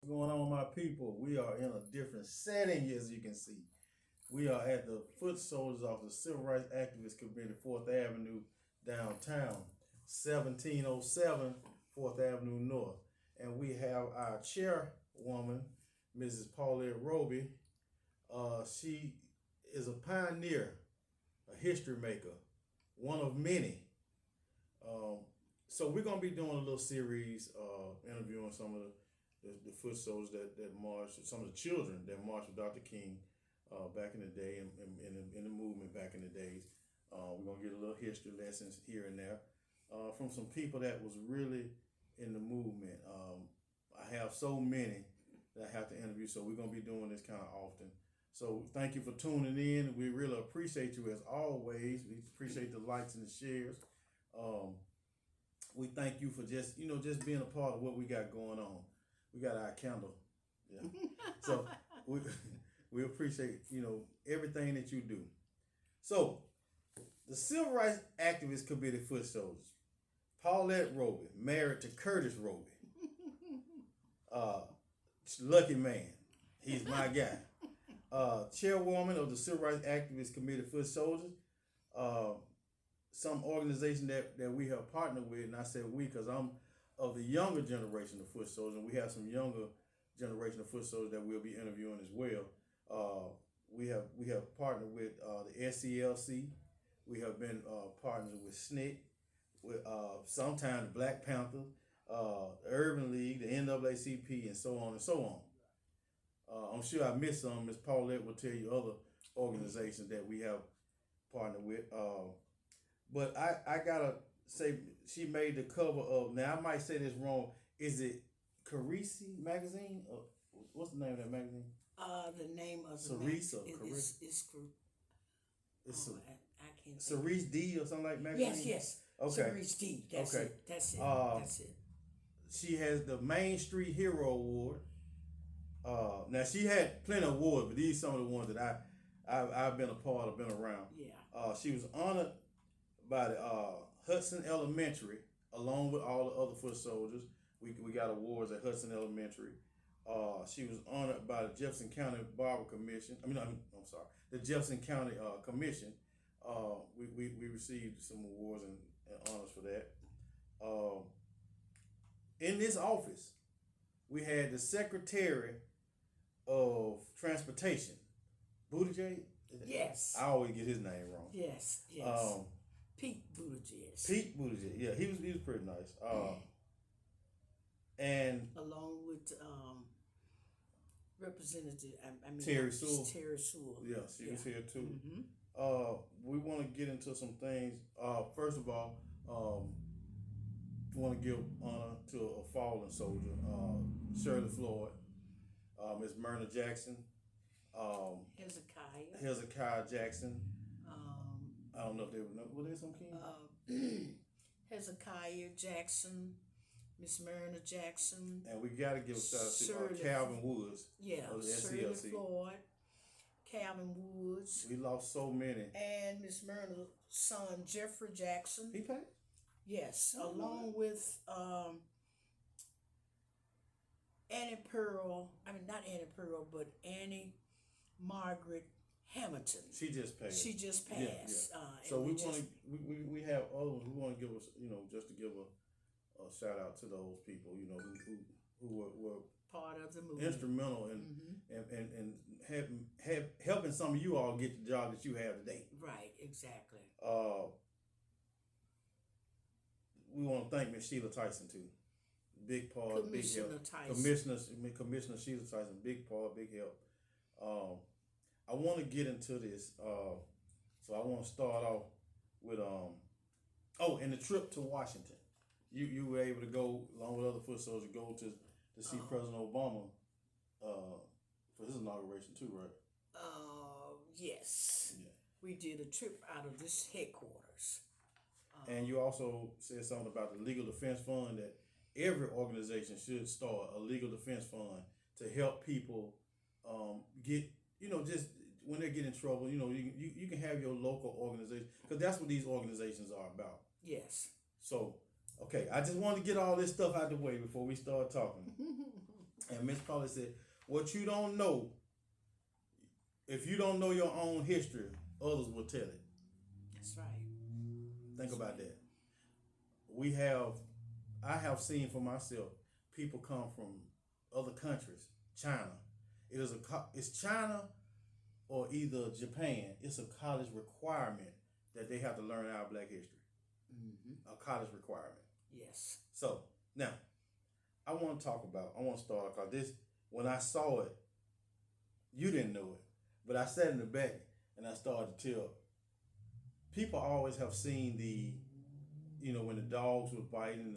going on, my people? We are in a different setting, as you can see. We are at the Footsoldiers of the Civil Rights Activist Committee, 4th Avenue, downtown, 1707 4th Avenue North. And we have our chairwoman, mrs.Paullette Roby. She is a pioneer, a history maker, one of many. So we're gonna be doing a little series, interviewing some of the foot soldiers that marched, some of the children that marched with Dr. King back in the day, and in the movement back in the days. We're gonna get a little history lessons here and there from some people that was really in the movement. I have so many that I have to interview, so we're gonna be doing this kind of often. So thank you for tuning in. We really appreciate you as always. We appreciate the likes and the shares. We thank you for just being a part of what we got going on. We got our candle, yeah. So we appreciate everything that you do. So the Civil Rights Activist Committee Footsoldiers, Paullette Roby, married to Curtis Roby. Lucky man, he's my guy. Chairwoman of the Civil Rights Activist Committee Footsoldiers. Some organization that we have partnered with, and I said we because I'm of the younger generation of foot soldiers, and we have some younger generation of foot soldiers that we'll be interviewing as well. We have partnered with the SCLC. We have been partners with SNCC, with sometimes the Black Panther, the Urban League, the NAACP, and so on and so on. I'm sure I missed some. Ms. Paullette will tell you other organizations that we have partnered with. But I gotta say, she made the cover of, now I might say this wrong, is it Carisi magazine? Or what's the name of that magazine? The name of the Cerise or magazine it's I can't Cerise D or something like magazine? Yes. Okay. Cerise D. That's it. That's it. She has the Main Street Hero Award. Now she had plenty of awards, but these some of the ones that I've been a part of, been around. Yeah. She was honored by the Hudson Elementary, along with all the other foot soldiers. We got awards at Hudson Elementary. She was honored by the Jefferson County Barber Commission. I'm sorry, the Jefferson County Commission. We received some awards and honors for that. In this office, we had the Secretary of Transportation, Buttigieg. Yes. I always get his name wrong. Yes. Pete Buttigieg. Yeah, he was pretty nice. And along with Representative, Terry Sewell. Terry Sewell. Yeah, she was here too. Mm-hmm. We want to get into some things. First of all, we want to give honor to a fallen soldier, Shirley Floyd, Miss Myrna Jackson, Hezekiah Jackson. I don't know if they were there some king? Hezekiah Jackson, Miss Myrna Jackson. And we got to give a shout out to Calvin Woods. Yeah, of the Shirley SCLC. Floyd, Calvin Woods. We lost so many. And Miss Myrna's son, Jeffrey Jackson. He passed? Yes, along with Annie Pearl, not Annie Pearl, but Annie Margaret Hamilton. She just passed. Yeah. So we have others. We want to give us, just to give a shout out to those people, who were part of the movement, instrumental and helping some of you all get the job that you have today. Right, exactly. We want to thank Ms. Sheila Tyson too. Big part, Commissioner big help. Commissioner Sheila Tyson, big part, big help. I want to get into this, so I want to start off with and the trip to Washington. You were able to go along with other foot soldiers, go to see President Obama for his inauguration too, right? Yes. Yeah. We did a trip out of this headquarters. And you also said something about the legal defense fund, that every organization should start a legal defense fund to help people get, just when they get in trouble, you can have your local organization, because that's what these organizations are about. Yes. So, okay, I just wanted to get all this stuff out the way before we start talking. And Miss Paullette said, what you don't know, if you don't know your own history, others will tell it. That's right. Think about that. I have seen for myself, people come from other countries, China. It's China or either Japan. It's a college requirement that they have to learn our Black history. Mm-hmm. A college requirement. Yes. So now, I want to start because this, when I saw it, you didn't know it, but I sat in the back and I started to tell. People always have seen when the dogs were biting,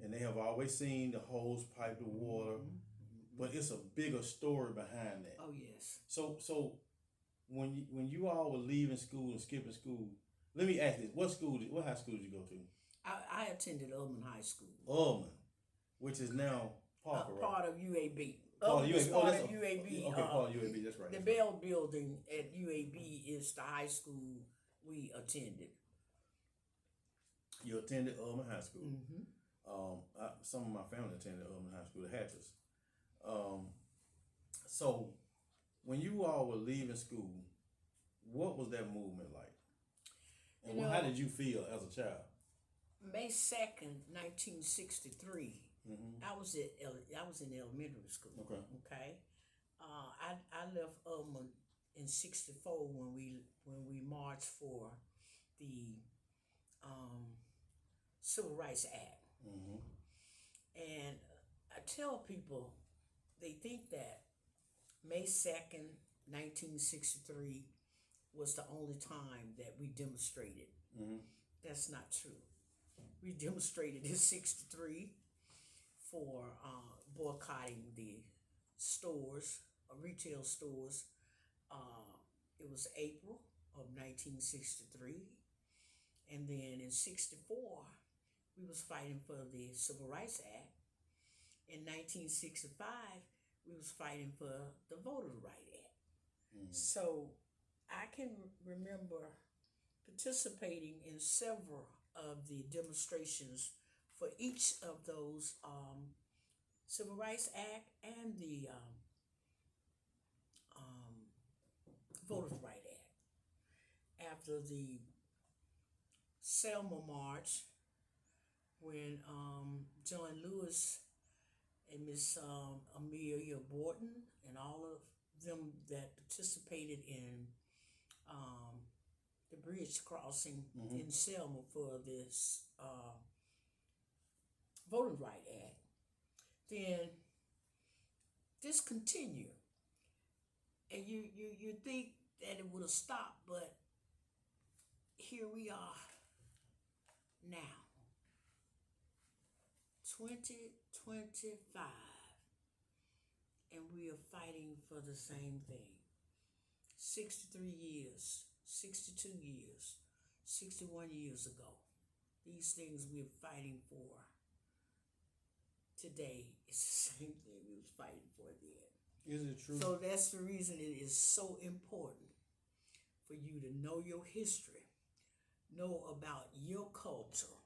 and they have always seen the hose pipe the water, but it's a bigger story behind that. Oh yes. So when you all were leaving school and skipping school, let me ask this: what high school did you go to? I attended Ullman High School. Ullman, which is now Parker, right? Part of UAB. Part of UAB. Part of UAB. Okay, part of UAB. That's right. The Bell Building at UAB is the high school we attended. You attended Ullman High School. Mm-hmm. Some of my family attended Ullman High School, the Hatchers. So when you all were leaving school, what was that movement like? And how did you feel as a child? May 2nd, 1963. Mm-hmm. I was in elementary school. Okay. I left Ullman in '64 when we marched for the Civil Rights Act. Mm-hmm. And I tell people, they think that May 2nd, 1963 was the only time that we demonstrated. Mm-hmm. That's not true. We demonstrated in '63 for boycotting the stores, retail stores. It was April of 1963. And then in '64, we was fighting for the Civil Rights Act. In 1965, we was fighting for the Voter Right Act. Mm-hmm. So I can remember participating in several of the demonstrations for each of those Civil Rights Act and the Voters Right Act. After the Selma March, when John Lewis and Miss Amelia Borton and all of them that participated in the bridge crossing in Selma for this Voting Right Act, then this continued. And you think that it would have stopped, but here we are now, 2025, and we are fighting for the same thing. 63 years, 62 years, 61 years ago, these things we're fighting for today is the same thing we was fighting for then. Is it true? So that's the reason it is so important for you to know your history, know about your culture,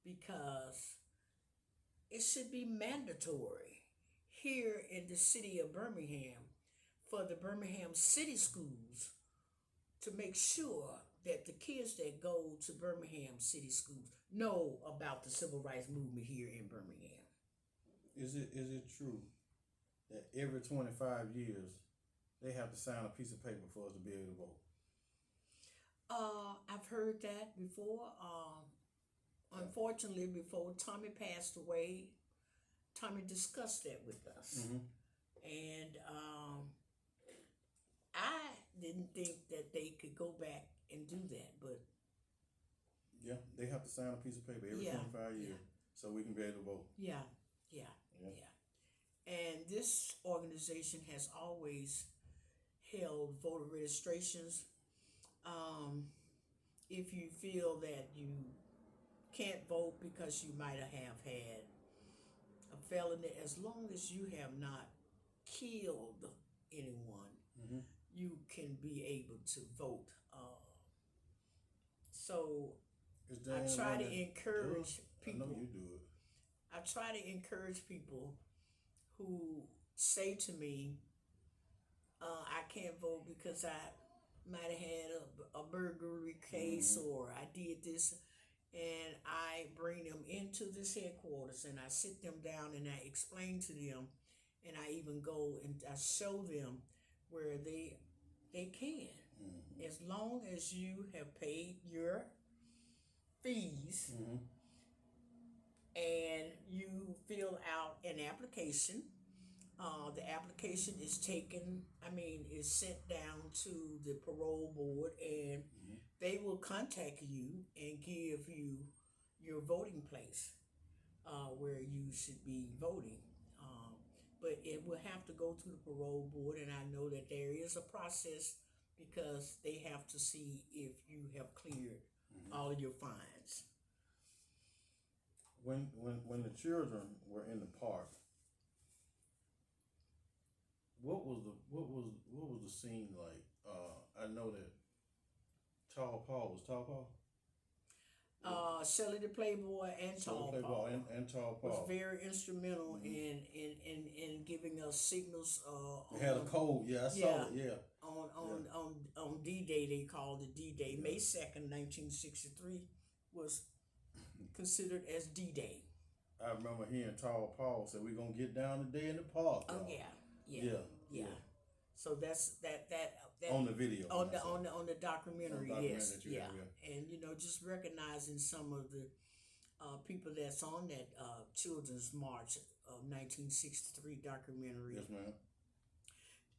because it should be mandatory here in the city of Birmingham for the Birmingham city schools to make sure that the kids that go to Birmingham city schools know about the civil rights movement here in Birmingham. Is it true that every 25 years they have to sign a piece of paper for us to be able to vote? I've heard that before. Unfortunately, before Tommy passed away, Tommy discussed that with us. Mm-hmm. And I didn't think that they could go back and do that, but yeah, they have to sign a piece of paper every 25 years so we can be able to vote. Yeah. And this organization has always held voter registrations. If you feel that you can't vote because you might have had a felony, as long as you have not killed anyone, you can be able to vote. So I try to encourage people. I know you do it. I try to encourage people who say to me, I can't vote because I might have had a burglary case or I did this, and I bring them into this headquarters and I sit them down and I explain to them, and I even go and I show them where they can, as long as you have paid your fees and you fill out an application. The application is taken, is sent down to the parole board, and they will contact you and give you your voting place where you should be voting. But it will have to go to the parole board, and I know that there is a process because they have to see if you have cleared all of your fines. When the children were in the park, what was the scene like? I know that Tall Paul was Tall Paul. Shelley the Playboy and Tall Paul and Tall Paul was very instrumental in giving us signals. They had a code, I saw it, On D-Day, they called it D-Day. May 2nd, 1963 was considered as D-Day. I remember hearing Tall Paul say, "We're gonna get down today in the park." Oh yeah. So that's that on the video, on the documentary, yes, yeah. And just recognizing some of the people that's on that Children's March of 1963 documentary. Yes, ma'am.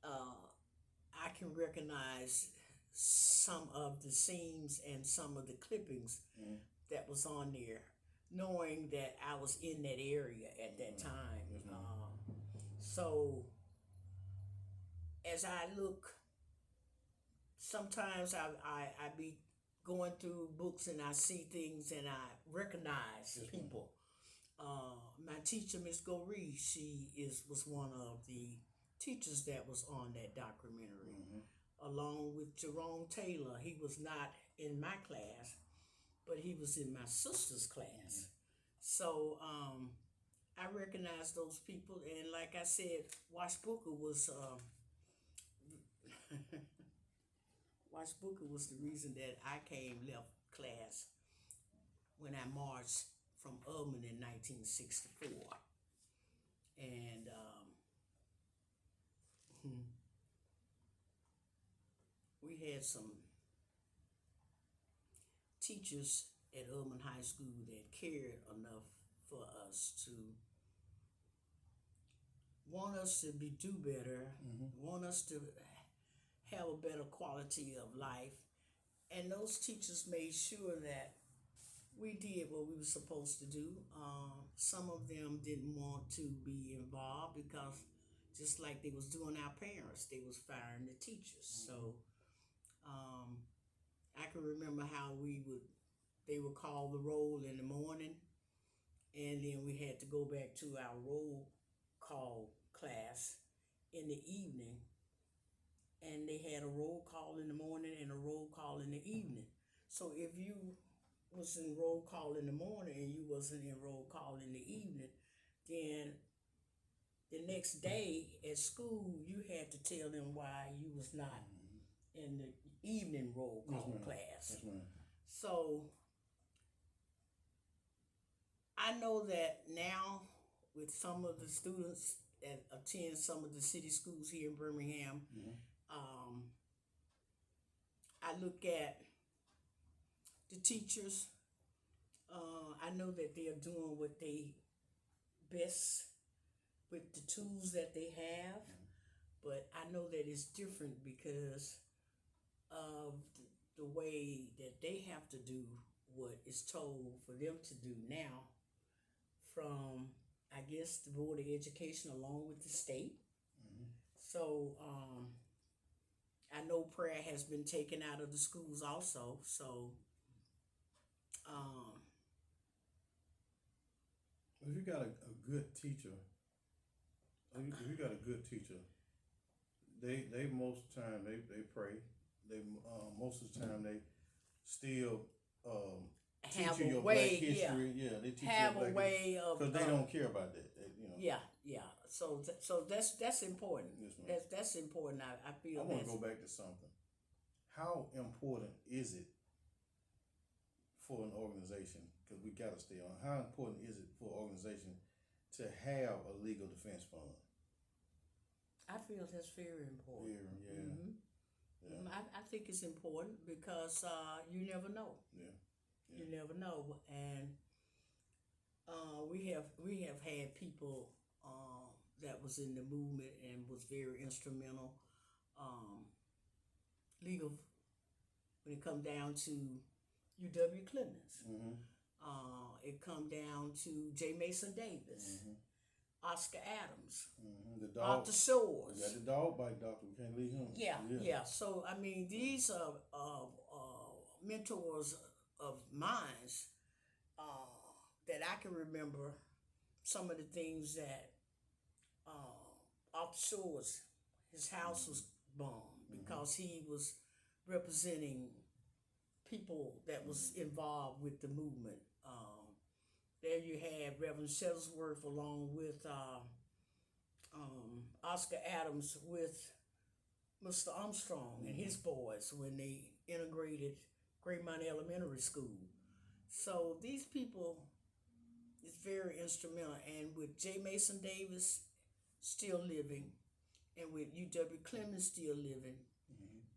I can recognize some of the scenes and some of the clippings that was on there, knowing that I was in that area at that time. Yes, so as I look, sometimes I be going through books and I see things and I recognize people. My teacher, Miss Goree, she was one of the teachers that was on that documentary, along with Jerome Taylor. He was not in my class, but he was in my sister's class. So I recognize those people, and like I said, Wash Booker was Wash Booker was the reason that I left class when I marched from Ubman in 1964. And we had some teachers at Ubman High School that cared enough for us to want us to do better, want us to have a better quality of life. And those teachers made sure that we did what we were supposed to do. Some of them didn't want to be involved because just like they was doing our parents, they was firing the teachers. So I can remember how they would call the roll in the morning, and then we had to go back to our roll call class in the evening, and they had a roll call in the morning and a roll call in the evening. So if you was in roll call in the morning and you wasn't in roll call in the evening, then the next day at school you had to tell them why you was not in the evening roll call class. So I know that now with some of the students that attend some of the city schools here in Birmingham, I look at the teachers. I know that they are doing what they best with the tools that they have, but I know that it's different because of the way that they have to do what is told for them to do now from, I guess, the Board of Education along with the state. So I know prayer has been taken out of the schools also. So if you got a good teacher, they most of the time they pray. They most of the time they still have teach you a your way, black history. They teach have you a way of because they don't care about that. Yeah. So that's important. Yes, ma'am. That's important. I feel. I want to go back to something. How important is it for an organization? Because we got to stay on. How important is it for an organization to have a legal defense fund? I feel that's very important. Yeah. Mm-hmm. Yeah. I think it's important because you never know. Yeah. You never know, and we have had people that was in the movement and was very instrumental. Legal when it come down to UW Clemens. Mm-hmm. It come down to J. Mason Davis, Mm-hmm. Oscar Adams, The dog. Arthur Shores. We got the dog bite doctor. We can't leave him. Yeah. So I mean, these are mentors of mine that I can remember. Some of the things that Arthur Shores, his house was bombed because he was representing people that was involved with the movement. There you had Reverend Shuttlesworth along with Oscar Adams with Mr. Armstrong and his boys when they integrated Greymount Elementary School. So these people is very instrumental, and with J. Mason Davis still living and with UW Clemens still living,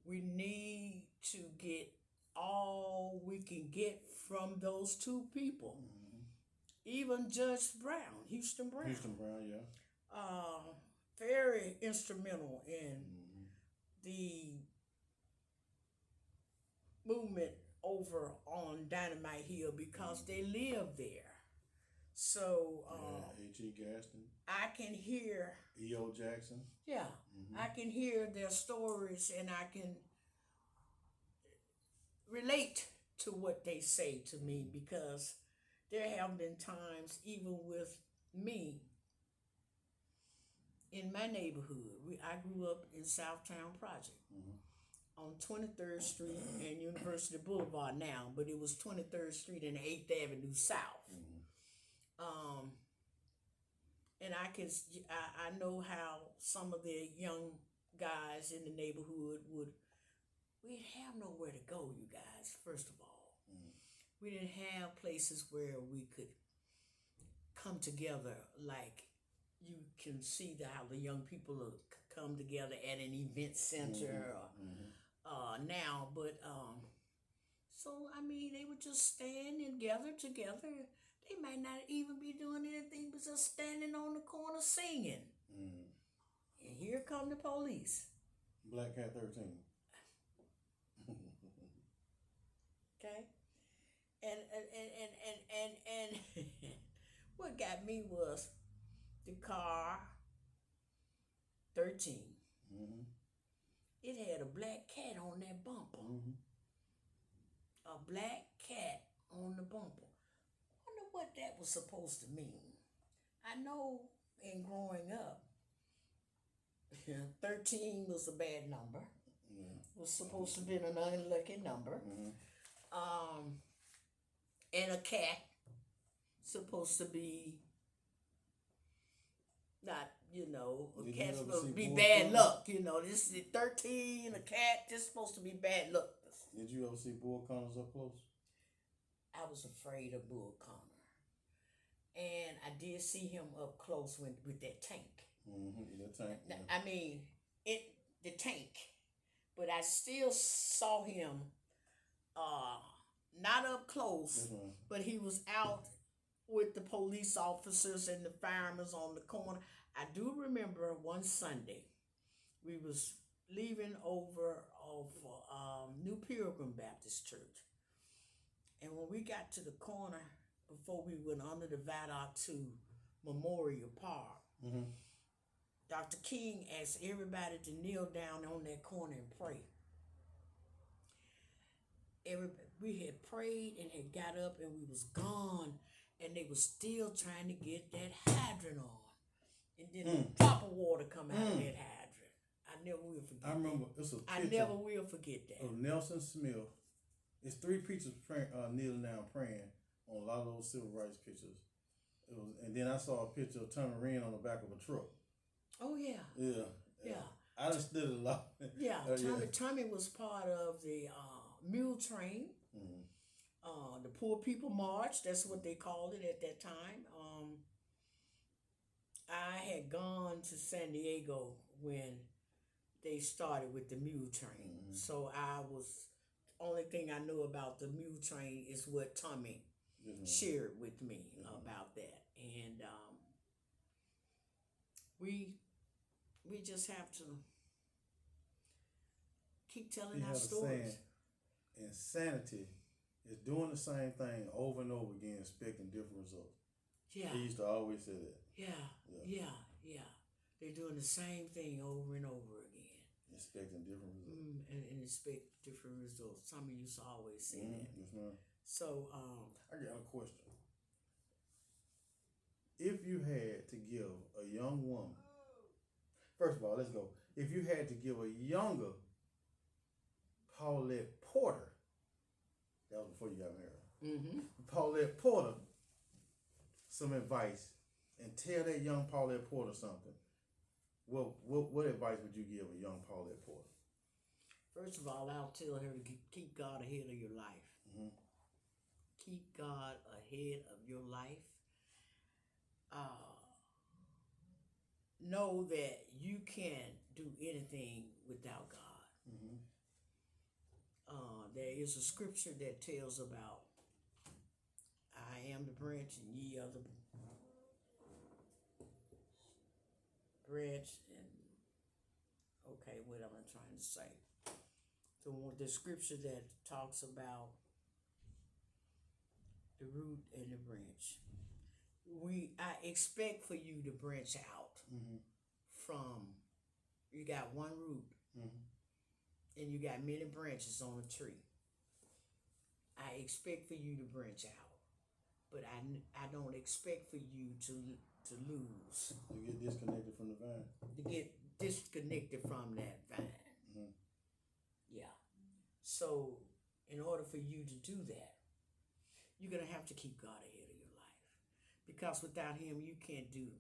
we need to get all we can get from those two people. Even Judge Brown, Houston Brown, yeah. Very instrumental in the movement over on Dynamite Hill because they live there. So H.E. Gaston, I can hear E.O. Jackson. Yeah, I can hear their stories and I can relate to what they say to me because there have been times, even with me, in my neighborhood. I grew up in Southtown Project on 23rd Street and University Boulevard now, but it was 23rd Street and 8th Avenue South. And I know how some of the young guys in the neighborhood we'd have nowhere to go, you guys, first of all. We didn't have places where we could come together like you can see how the young people come together at an event center now. But so, I mean, they would just stand and gather together. They might not even be doing anything but just standing on the corner singing. And here come the police. Black Cat 13. Okay? And what got me was the car 13. It had a black cat on that bumper. A black cat on the bumper. I wonder what that was supposed to mean. I know in growing up, 13 was a bad number. Was supposed to be an unlucky number. And a cat supposed to be not, a cat's supposed to be bad luck. This is 13, a cat, this supposed to be bad luck. Did you ever see Bull Connors up close? I was afraid of Bull Connor. And I did see him up close with that tank. The tank. Yeah. I mean, the tank. But I still saw him not up close, but he was out with the police officers and the firemen on the corner. I do remember one Sunday, we was leaving over of New Pilgrim Baptist Church. And when we got to the corner, before we went under the viaduct to Memorial Park, Dr. King asked everybody to kneel down on that corner and pray. We had prayed and had got up and we was gone, and they was still trying to get that hydrant on. And then a drop of water come out of that hydrant. I never will forget that. I remember it's a picture. I never will forget that. Of Nelson Smith. It's 3 preachers kneeling down praying on a lot of those civil rights pictures. And then I saw a picture of Tommy Wren on the back of a truck. Oh yeah. Yeah. I done stood a lot. Yeah. Yeah. Tommy was part of the mule train. Mm-hmm. The Poor People March. That's what they called it at that time. I had gone to San Diego when they started with the mule train. Mm-hmm. So I was only thing I know about the mule train is what Tommy shared with me about that, and we just have to keep telling our stories. Insanity is doing the same thing over and over again, expecting different results. Yeah. He used to always say that. Yeah. They're doing the same thing over and over again. Expecting different results. And expect different results. Tommy used to always say that. Yes, ma'am. So, I got a question. If you had to give a young woman, first of all, let's go. If you had to give a younger Paullette Porter, that was before you got married, Paullette Porter, some advice, and tell that young Paullette Porter something, what advice would you give a young Paullette Porter? First of all, I'll tell her to keep God ahead of your life. Mm-hmm. Keep God ahead of your life. Know that you can't do anything without God. Mm-hmm. There is a scripture that tells about I am the branch and ye are the branch, and okay, what am I trying to say? The scripture that talks about the root and the branch. I expect for you to branch out from, you got one root and you got many branches on a tree. I expect for you to branch out, but I don't expect for you to lose. To get disconnected from the vine. To get disconnected from that vine. Mm-hmm. Yeah. So in order for you to do that, you're going to have to keep God ahead of your life. Because without him, you can't do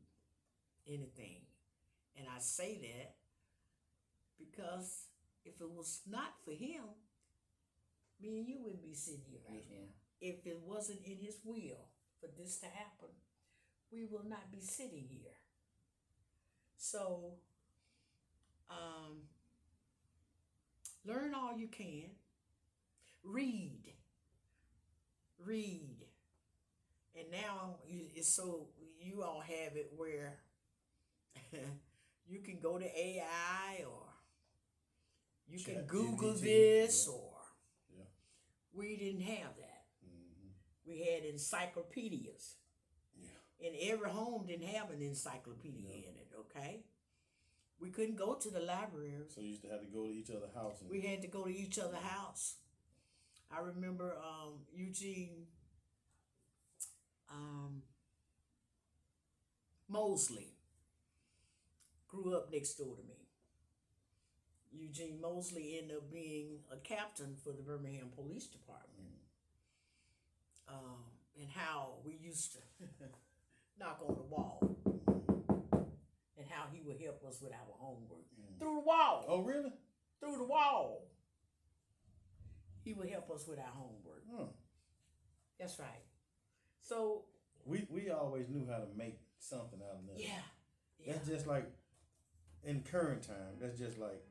anything. And I say that because if it was not for him, me and you wouldn't be sitting here right now. If it wasn't in his will for this to happen, we will not be sitting here. So, learn all you can. Read. And now it's so you all have it where you can go to AI or you can Google this or we didn't have that. We had encyclopedias. And every home didn't have an encyclopedia in it, okay? We couldn't go to the library. So you used to have to go to each other's house. We had to go to each other's house. I remember Eugene Mosley grew up next door to me. Eugene Mosley ended up being a captain for the Birmingham Police Department. And how we used to knock on the wall. And how he would help us with our homework. Through the wall. Oh, really? Through the wall. He would help us with our homework. That's right. So we always knew how to make something out of nothing. Yeah. That's just like in current time. That's just like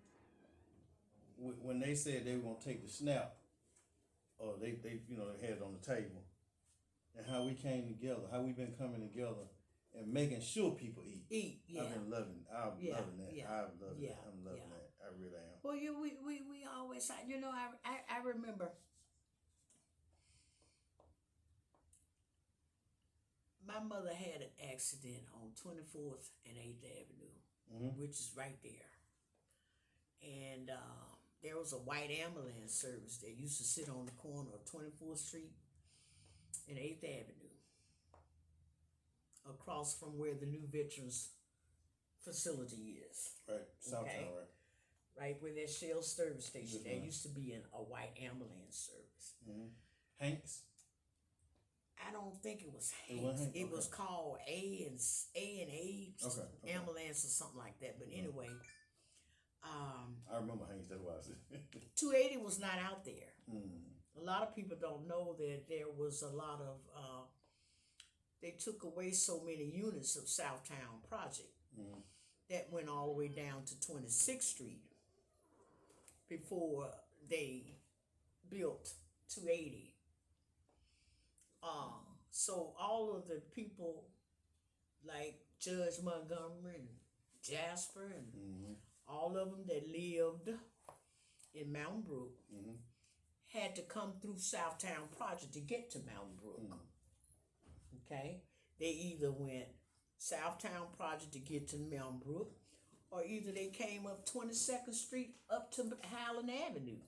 when they said they were gonna take the snap, or they had it on the table, and how we came together, how we've been coming together and making sure people eat. Yeah. I've been loving that. I'm loving that. I'm loving Yeah. that. I really am. Well, we always, I remember my mother had an accident on 24th and 8th Avenue, which is right there. And there was a white ambulance service that used to sit on the corner of 24th Street and 8th Avenue, across from where the new Veterans facility is. Right, Southtown, right. Right where that Shell service station, there used to be a white ambulance service. Hanks? I don't think it was It wasn't Hanks. Hank? It Okay. was called A Okay. ambulance or something like that. But anyway, I remember Hanks. That's why I said. 280 was not out there. Mm. A lot of people don't know that there was a lot of. They took away so many units of Southtown Project that went all the way down to 26th Street before they built 280. So all of the people like Judge Montgomery and Jasper and all of them that lived in Mountain Brook had to come through Southtown Project to get to Mountain Brook. Okay? They either went Southtown Project to get to Mountain Brook, or either they came up 22nd Street up to Highland Avenue.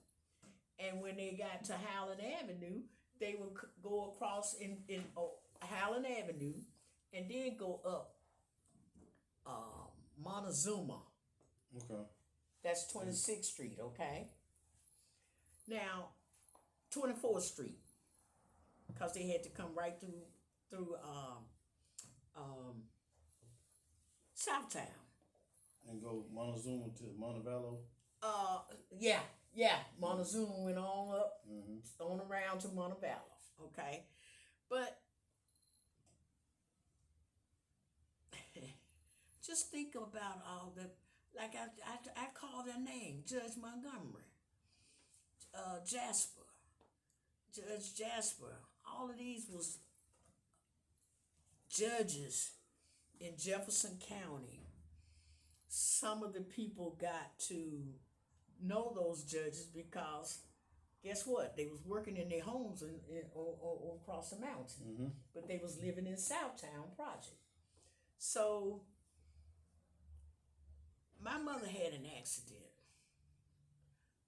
And when they got to Highland Avenue, they would go across in Highland Avenue and then go up Montezuma. Okay. That's 26th Street, okay? Now, 24th Street, because they had to come right through Southtown. And go Montezuma to Montevallo. Yeah. Montezuma went on up, on around to Montevallo, okay? But just think about all the, like I call their name, Judge Montgomery, Jasper, Judge Jasper. All of these was judges in Jefferson County. Some of the people got to know those judges because guess what? They was working in their homes or across the mountain, but they was living in Southtown Project. So my mother had an accident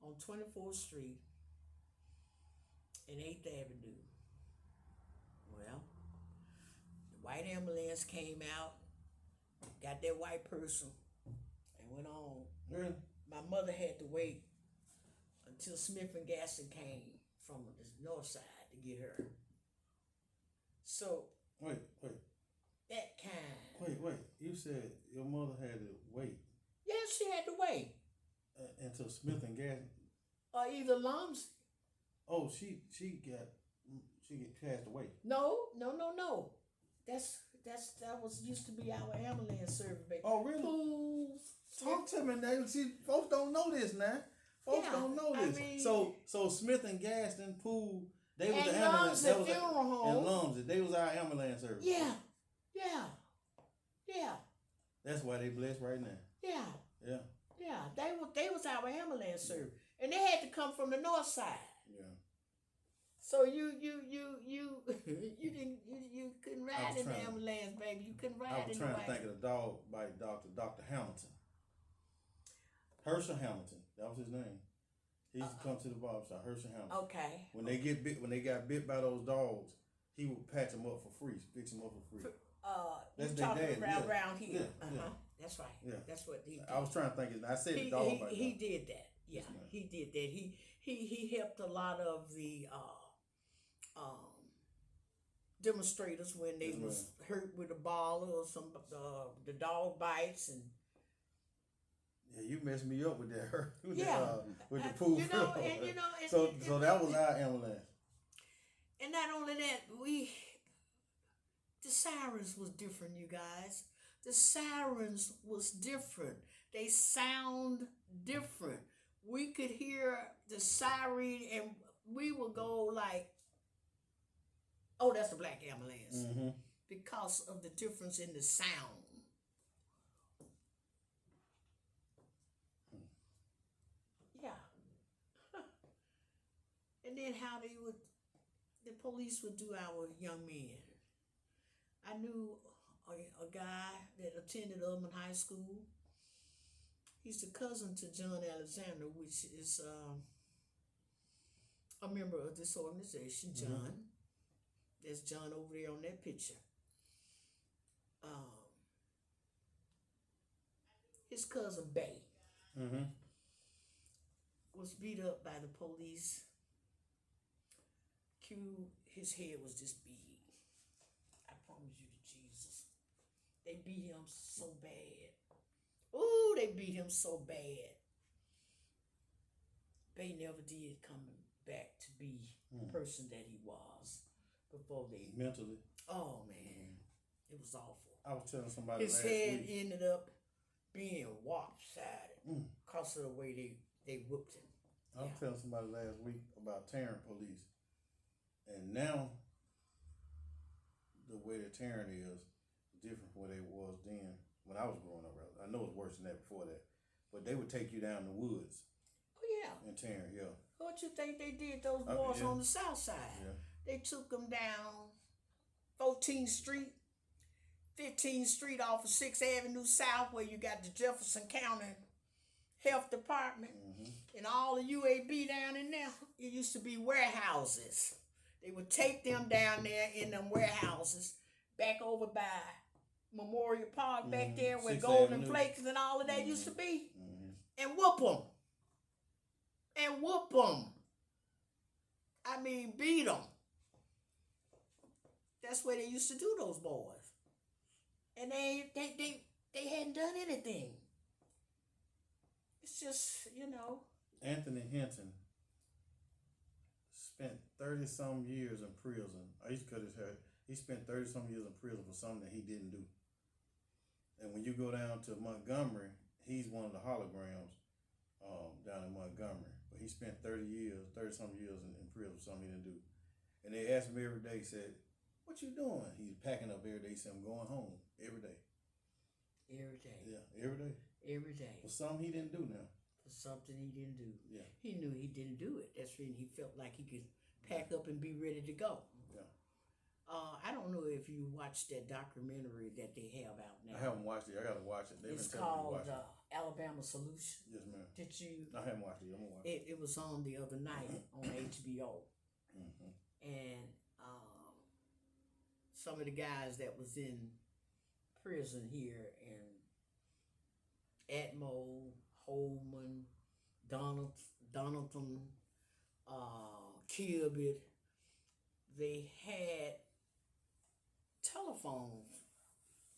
on 24th Street and 8th Avenue. Well, the white ambulance came out, got that white person, and went on. Really? My mother had to wait until Smith and Gaston came from the north side to get her. So Wait. that kind. Wait. You said your mother had to wait Yes, she had to wait. until Smith and Gas. Or either Lumsey. Oh, she passed away. No. That was used to be our ambulance service. Baby. Oh, really? Pools. Talk to me now. See, folks don't know this now. Folks don't know this. I mean, so Smith and Gaston, Poole, they was and the ambulance. Lumsey Funeral Home. And Lumsey, they was our ambulance service. Yeah. That's why they blessed right now. Yeah. Yeah. They was our ambulance service, and they had to come from the north side. Yeah. So you couldn't ride in the ambulance, baby. You couldn't ride in the I was trying to think of the dog by Dr. Hamilton. Herschel Hamilton. That was his name. He used to come to the barber shop, Herschel Hamilton. Okay. When they got bit by those dogs, he would patch them up for free, fix them up for free. That's their talking dad, around here. Yeah. That's right. Yeah. That's what he did. I was trying to think. I said the dog. He did that. Yeah, he did that. He helped a lot of the demonstrators when they was hurt with a ball or some the dog bites and. Yeah, you messed me up with that. With the pool. So that was our ambulance. And not only that, the sirens was different, you guys. The sirens was different. They sound different. We could hear the siren and we would go like, oh, that's the black ambulance. Because of the difference in the sound. Yeah. And then how the police would do our young men. I knew a guy that attended Urban High School. He's the cousin to John Alexander, which is a member of this organization, John. There's John over there on that picture. His cousin Bay was beat up by the police. His head was this big. They beat him so bad. Ooh, they beat him so bad. They never did come back to be the person that he was before they mentally. Oh man, it was awful. I was telling somebody his last head week. ended up being lopsided because of the way they whooped him. I was telling somebody last week about Tarrant police, and now the way that Tarrant is different from what it was then when I was growing up. I know it's worse than that before that, but they would take you down the woods. Oh yeah. In Tarrant, yeah. What you think they did? Those boys on the south side. Yeah. They took them down 14th Street, 15th Street off of 6th Avenue South, where you got the Jefferson County Health Department, and all the UAB down in there. It used to be warehouses. They would take them down there in them warehouses, back over by Memorial Park, back there where Golden Flakes and all of that used to be, and whoop them. And whoop them. I mean, beat them. That's where they used to do those boys. And they hadn't done anything. It's just, Anthony Hinton spent 30-some years in prison. I used to cut his hair. He spent 30-some years in prison for something that he didn't do. And when you go down to Montgomery, he's one of the holograms down in Montgomery. But he spent 30-some years in prison for something he didn't do. And they asked him every day, said, "What you doing?" He's packing up every day. He said, "I'm going home every day." Every day. Yeah, every day. Every day. For something he didn't do now. For something he didn't do. Yeah. He knew he didn't do it. That's when he felt like he could pack up and be ready to go. Yeah. I don't know if you watched that documentary that they have out now. I haven't watched it. I gotta watch it. It's called Alabama Solution. Yes, ma'am. Did you? I haven't watched it. I'm gonna watch it. It was on the other night on HBO, and some of the guys that was in prison here in Atmo, Holman, Donaldson, Kilbit, they had telephones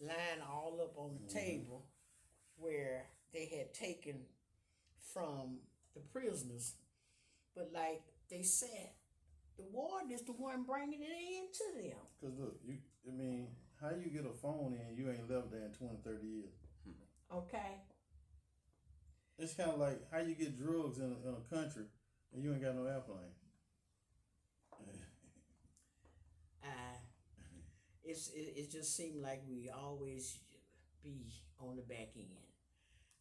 lined all up on the table where they had taken from the prisoners. But like they said, the warden is the one bringing it in to them. Because look, how you get a phone in, you ain't left there in 20, 30 years. Okay. It's kind of like how you get drugs in a country and you ain't got no airplane. It just seemed like we always be on the back end.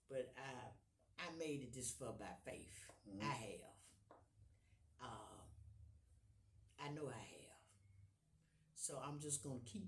But I made it this far by faith. I have. I know I have. So I'm just going to keep